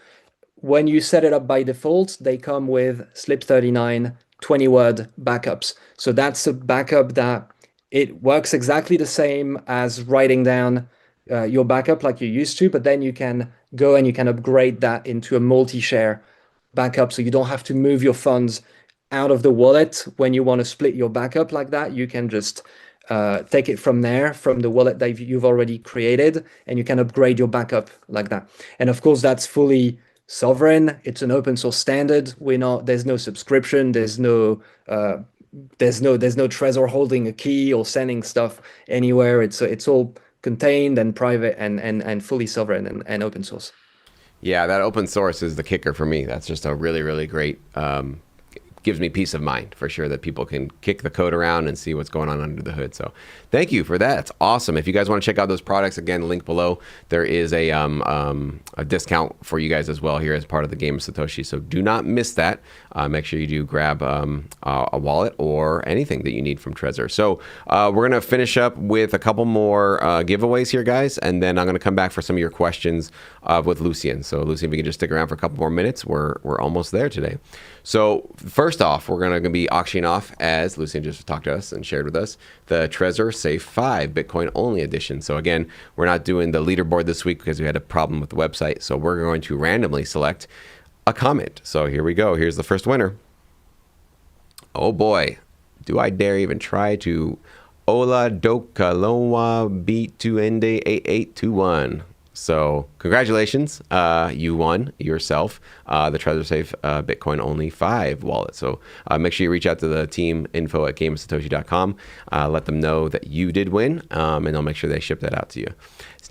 When you set it up by default, they come with slip39 20-word backups. So that's a backup that it works exactly the same as writing down your backup like you used to, but then you can go and you can upgrade that into a multi-share backup. So you don't have to move your funds out of the wallet when you want to split your backup like that. You can just take it from there, from the wallet that you've already created, and you can upgrade your backup like that. And of course, that's fully sovereign. It's an open source standard. There's no subscription. There's no Trezor holding a key or sending stuff anywhere. It's all contained and private and fully sovereign and open source. Yeah, that open source is the kicker for me. That's just a really, really great gives me peace of mind for sure that people can kick the code around and see what's going on under the hood. So thank you for that. It's awesome. If you guys want to check out those products, again, link below. There is a discount for you guys as well here as part of the Game of Satoshi. So do not miss that. Make sure you do grab a wallet or anything that you need from Trezor. So we're going to finish up with a couple more giveaways here, guys, and then I'm going to come back for some of your questions with Lucien. So Lucien, if you can just stick around for a couple more minutes, we're almost there today. So first off, we're going to be auctioning off, as Lucien just talked to us and shared with us, the Trezor Safe 5 Bitcoin only edition. So again, we're not doing the leaderboard this week because we had a problem with the website. So we're going to randomly select a comment. So here we go. Here's the first winner. Oh boy, do I dare even try to Ola Dokalowa beat to Ende 8821. So congratulations, you won yourself the Trezor Safe Bitcoin only 5 wallet. So make sure you reach out to the team info@gameofsatoshi.com. Let them know that you did win, and they'll make sure they ship that out to you.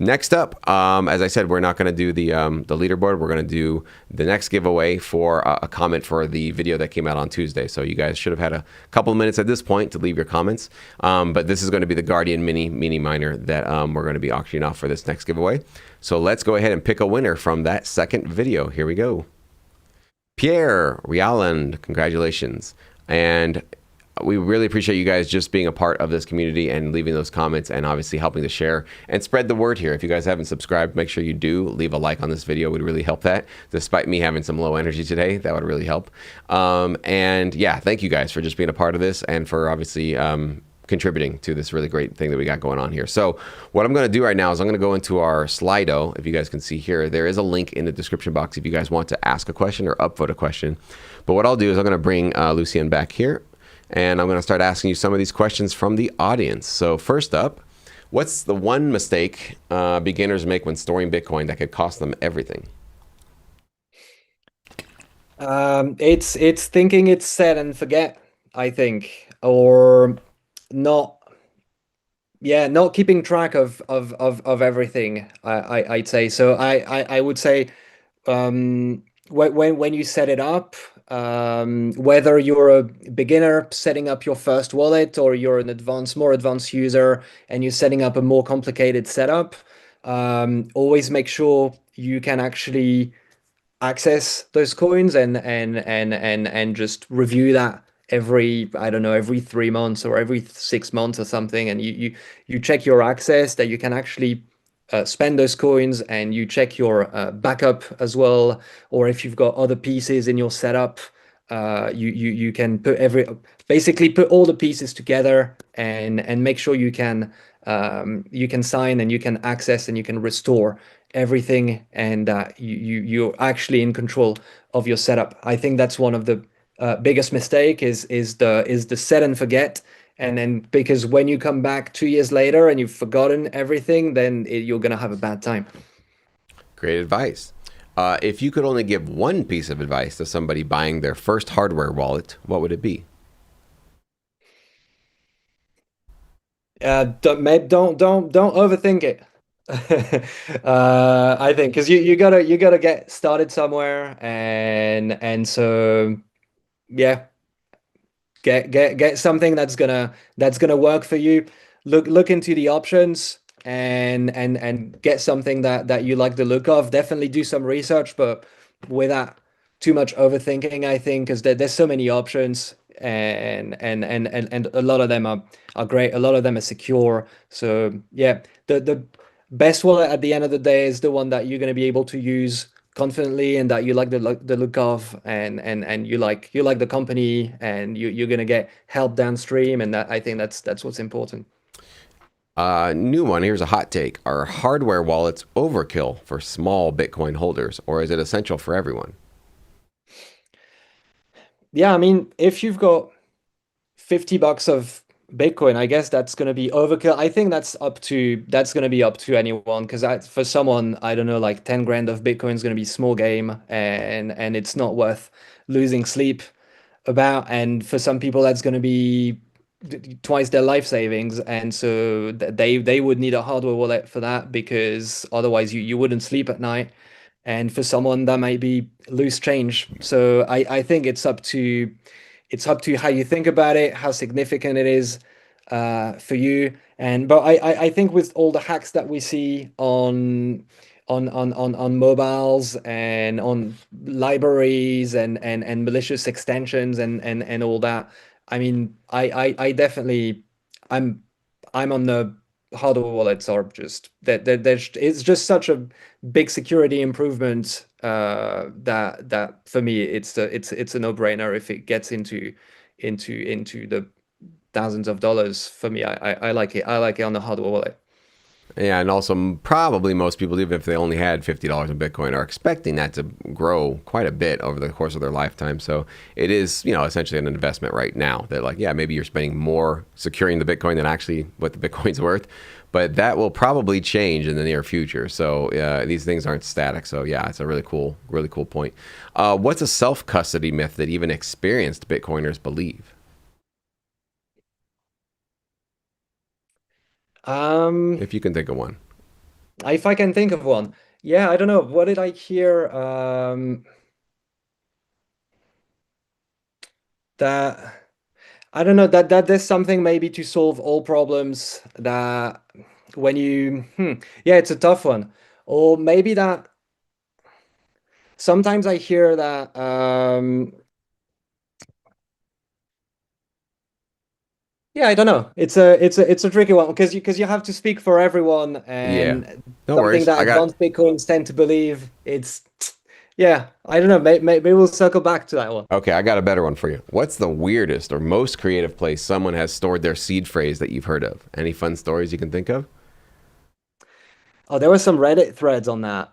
Next up, as I said, we're not going to do the leaderboard. We're going to do the next giveaway for a comment for the video that came out on Tuesday. So you guys should have had a couple of minutes at this point to leave your comments. But this is going to be the Guardian mini miner that we're going to be auctioning off for this next giveaway. So let's go ahead and pick a winner from that second video. Here we go. Pierre Rialand, congratulations. And we really appreciate you guys just being a part of this community and leaving those comments and obviously helping to share and spread the word here. If you guys haven't subscribed, make sure you do. Leave a like on this video. It would really help that. Despite me having some low energy today, that would really help. And yeah, thank you guys for just being a part of this and for obviously contributing to this really great thing that we got going on here. So what I'm going to do right now is I'm going to go into our Slido. If you guys can see here, there is a link in the description box if you guys want to ask a question or upvote a question. But what I'll do is I'm going to bring Lucien back here. And I'm going to start asking you some of these questions from the audience. So first up, what's the one mistake beginners make when storing Bitcoin that could cost them everything? It's thinking it's set and forget, I think, or not. Yeah, not keeping track of everything. I'd say so. I would say when you set it up, whether you're a beginner setting up your first wallet or you're an more advanced user and you're setting up a more complicated setup, always make sure you can actually access those coins and just review that every, I don't know, every 3 months or every 6 months or something, and you check your access that you can actually spend those coins, and you check your backup as well, or if you've got other pieces in your setup, you can basically put all the pieces together and make sure you can sign and you can access and you can restore everything, and you're actually in control of your setup. I think that's one of the biggest mistake is the set and forget. And then because when you come back 2 years later and you've forgotten everything, then you're gonna have a bad time. Great advice. If you could only give one piece of advice to somebody buying their first hardware wallet, what would it be? Don't overthink it. I think because you gotta get started somewhere, and so yeah, get something that's gonna work for you. Look into the options and get something that you like the look of. Definitely do some research, but without too much overthinking, I think, because there's so many options, and a lot of them are great. A lot of them are secure. So yeah, the best wallet at the end of the day is the one that you're going to be able to use confidently and that you like the look of, and you like the company, and you're going to get help downstream, and that, I think that's what's important. New one. Here's a hot take. Are hardware wallets overkill for small Bitcoin holders, or is it essential for everyone? Yeah, I mean, if you've got $50 of Bitcoin, I guess that's going to be overkill. I think that's going to be up to anyone, because for someone, I don't know, like 10 grand of Bitcoin is going to be small game, and it's not worth losing sleep about. And for some people, that's going to be twice their life savings, and so they would need a hardware wallet for that, because otherwise you wouldn't sleep at night. And for someone that might be loose change. So I think it's up to it's up to how you think about it, how significant it is for you. And but I think with all the hacks that we see on mobiles and on libraries and malicious extensions and all that, I mean, I definitely I'm I'm on the hardware wallets are just that it's just such a big security improvement that for me it's a no-brainer if it gets into the thousands of dollars. For me, I like it. I like it on the hardware wallet. Yeah, and also probably most people, even if they only had $50 in Bitcoin, are expecting that to grow quite a bit over the course of their lifetime. So it is, essentially an investment right now. That like, yeah, maybe you're spending more securing the Bitcoin than actually what the Bitcoin's worth, but that will probably change in the near future. So these things aren't static. So yeah, it's a really cool point. What's a self custody myth that even experienced Bitcoiners believe? Um, If you can think of one. if I can think of one, yeah, I don't know. What did I hear? That I don't know that there's something maybe to solve all problems that when you yeah, it's a tough one. Or maybe that sometimes I hear that yeah, I don't know. It's a tricky one because you have to speak for everyone Yeah, and no something worries. that I got advanced Bitcoins tend to believe. It's yeah, I don't know. Maybe we'll circle back to that one. Okay, I got a better one for you. What's the weirdest or most creative place someone has stored their seed phrase that you've heard of? Any fun stories you can think of? Oh, there were some Reddit threads on that.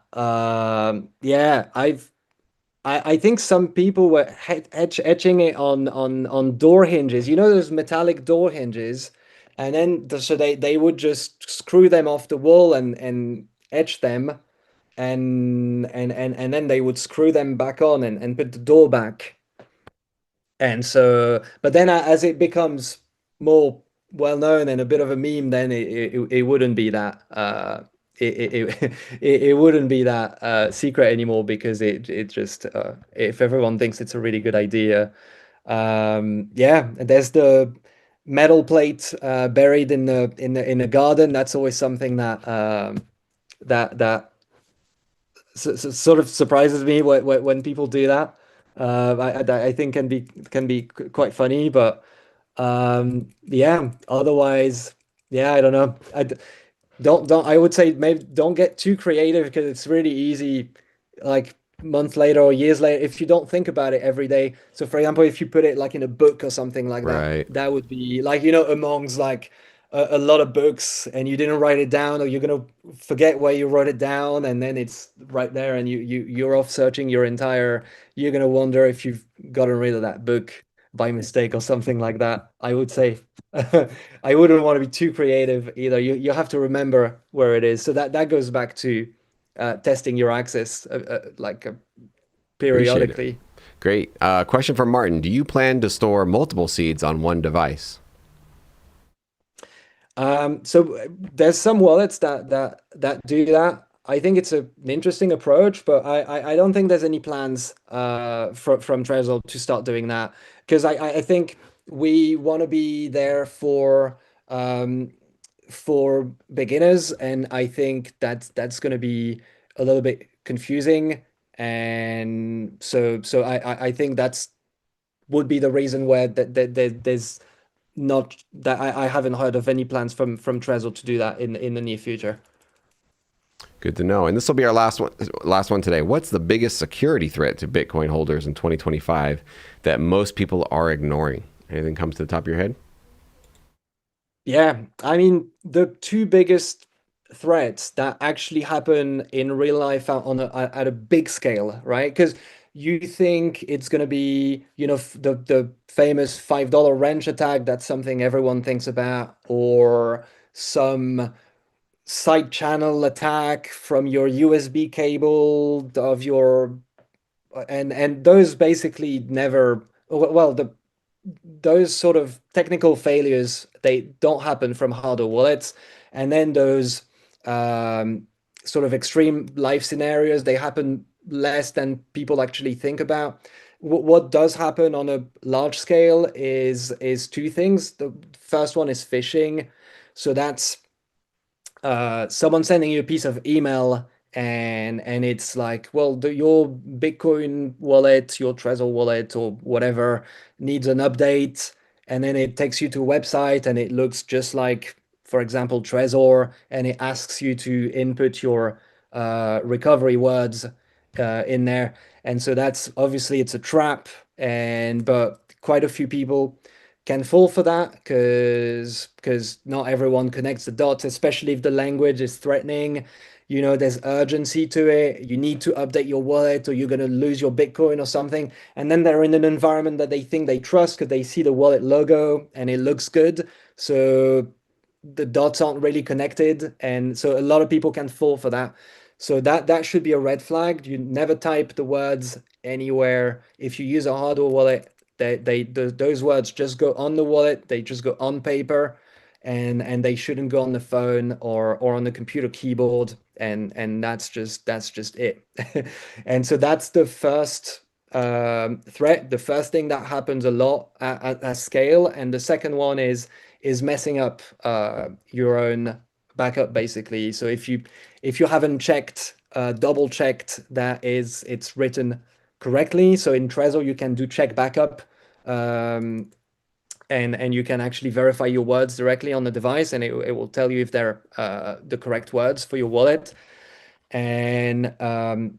Yeah, I think some people were etching it on door hinges. You know those metallic door hinges, and then so they would just screw them off the wall and etch them, and then they would screw them back on and put the door back. And so, but then as it becomes more well known and a bit of a meme, then it wouldn't be that it wouldn't be that secret anymore because it just if everyone thinks it's a really good idea, yeah. There's the metal plate buried in the garden. That's always something that that sort of surprises me when people do that. I think can be quite funny, but yeah. Otherwise, yeah, I don't know. Don't I would say maybe don't get too creative because it's really easy, like months later or years later, if you don't think about it every day. So for example, if you put it like in a book or something like that, Right. that would be like, amongst like a lot of books and you didn't write it down or you're gonna forget where you wrote it down and then it's right there and you're off searching your entire, you're gonna wonder if you've gotten rid of that book by mistake or something like that. I would say I wouldn't want to be too creative either. You have to remember where it is. So that goes back to testing your access Appreciate it. periodically. Great. Question from Martin. Do you plan to store multiple seeds on one device? So there's some wallets that do that. I think it's an interesting approach, but I don't think there's any plans from Trezor to start doing that because I think we want to be there um, for beginners, and I think that's going to be a little bit confusing. And so I think that's would be the reason where there's not that I haven't heard of any plans from Trezor to do that in the near future. Good to know. And this will be our last one today. What's the biggest security threat to Bitcoin holders in 2025 that most people are ignoring? Anything comes to the top of your head? Yeah, I mean the two biggest threats that actually happen in real life at a big scale, right? Because you think it's going to be, the famous $5 wrench attack. That's something everyone thinks about, or some side channel attack from your USB cable of your and those basically never well those sort of technical failures, they don't happen from hardware wallets. And then those um, sort of extreme life scenarios, they happen less than people actually think about. What does happen on a large scale is two things. The first one is phishing. So that's someone sending you a piece of email, and it's like, well, your Bitcoin wallet, your Trezor wallet or whatever needs an update, and then it takes you to a website and it looks just like, for example, Trezor, and it asks you to input your recovery words in there. And so that's obviously it's a trap, and but quite a few people can fall for that because not everyone connects the dots, especially if the language is threatening. There's urgency to it. You need to update your wallet or you're going to lose your Bitcoin or something. And then they're in an environment that they think they trust because they see the wallet logo and it looks good. So the dots aren't really connected. And so a lot of people can fall for that. So that should be a red flag. You never type the words anywhere. If you use a hardware wallet, those words just go on the wallet, they just go on paper, and they shouldn't go on the phone or on the computer keyboard, and that's just it. And so that's the first threat, the first thing that happens a lot at scale. And the second one is messing up your own backup, basically. So if you haven't checked, double checked that it's written correctly. So in Trezor, you can do check backup, um, and you can actually verify your words directly on the device, and it will tell you if they're the correct words for your wallet. And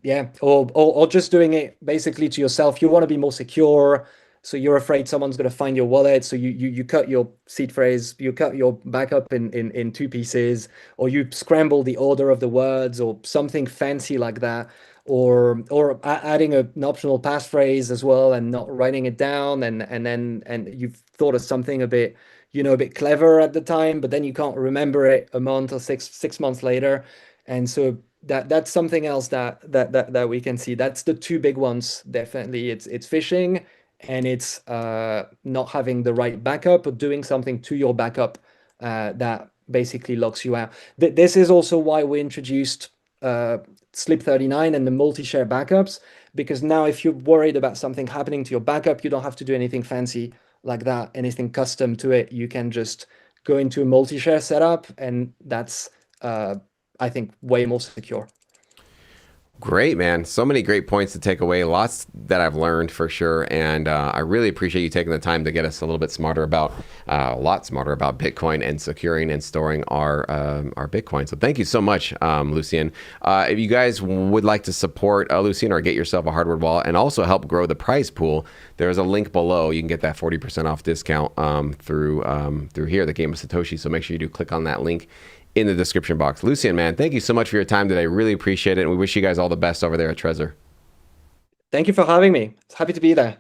yeah, or just doing it basically to yourself. You want to be more secure, so you're afraid someone's going to find your wallet, so you cut your seed phrase, you cut your backup in two pieces, or you scramble the order of the words or something fancy like that, or adding an optional passphrase as well and not writing it down, and you've thought of something a bit clever at the time, but then you can't remember it a month or six months later. And so that's something else that we can see. That's the two big ones, definitely. It's phishing, and it's not having the right backup or doing something to your backup that basically locks you out. This is also why we introduced Slip 39 and the multi-share backups, because now if you're worried about something happening to your backup, you don't have to do anything fancy like that, anything custom to it. You can just go into a multi-share setup, and that's I think way more secure. Great, man. So many great points to take away. Lots that I've learned for sure. And I really appreciate you taking the time to get us a little bit smarter about, a lot smarter about Bitcoin and securing and storing our Bitcoin. So thank you so much, Lucien. If you guys would like to support Lucien or get yourself a hardware wallet and also help grow the prize pool, there's a link below. You can get that 40% off discount through here, the Game of Satoshi. So make sure you do click on that link in the description box. Lucien, man, thank you so much for your time today. Really appreciate it. And we wish you guys all the best over there at Trezor. Thank you for having me. It's happy to be there.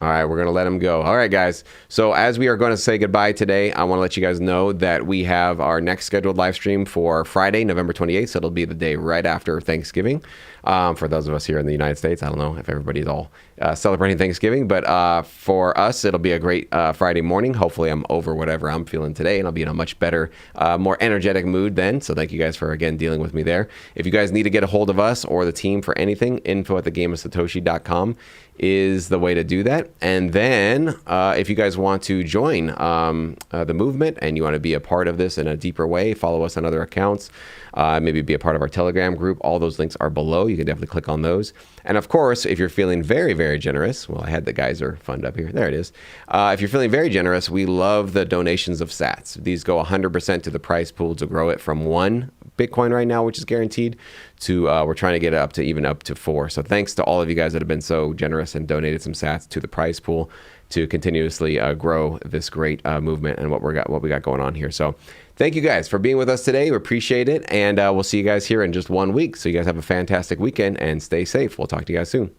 All right, we're going to let him go. All right, guys. So as we are going to say goodbye today, I want to let you guys know that we have our next scheduled live stream for Friday, November 28th. So it'll be the day right after Thanksgiving. For those of us here in the United States, I don't know if everybody's all celebrating Thanksgiving, but for us, it'll be a great Friday morning. Hopefully I'm over whatever I'm feeling today, and I'll be in a much better, more energetic mood then. So thank you guys for, again, dealing with me there. If you guys need to get a hold of us or the team for anything, info@thegameofsatoshi.com is the way to do that. And then if you guys want to join the movement and you want to be a part of this in a deeper way, follow us on other accounts, maybe be a part of our Telegram group. All those links are below. You can definitely click on those. And of course, if you're feeling very, very generous, well, I had the geyser fund up here. There it is. If you're feeling very generous, we love the donations of sats. These go 100% to the prize pool to grow it from 1 Bitcoin right now, which is guaranteed, to we're trying to get it even up to 4. So thanks to all of you guys that have been so generous and donated some sats to the prize pool to continuously grow this great movement and what we got going on here. So thank you guys for being with us today. We appreciate it. And we'll see you guys here in just 1 week. So you guys have a fantastic weekend and stay safe. We'll talk to you guys soon.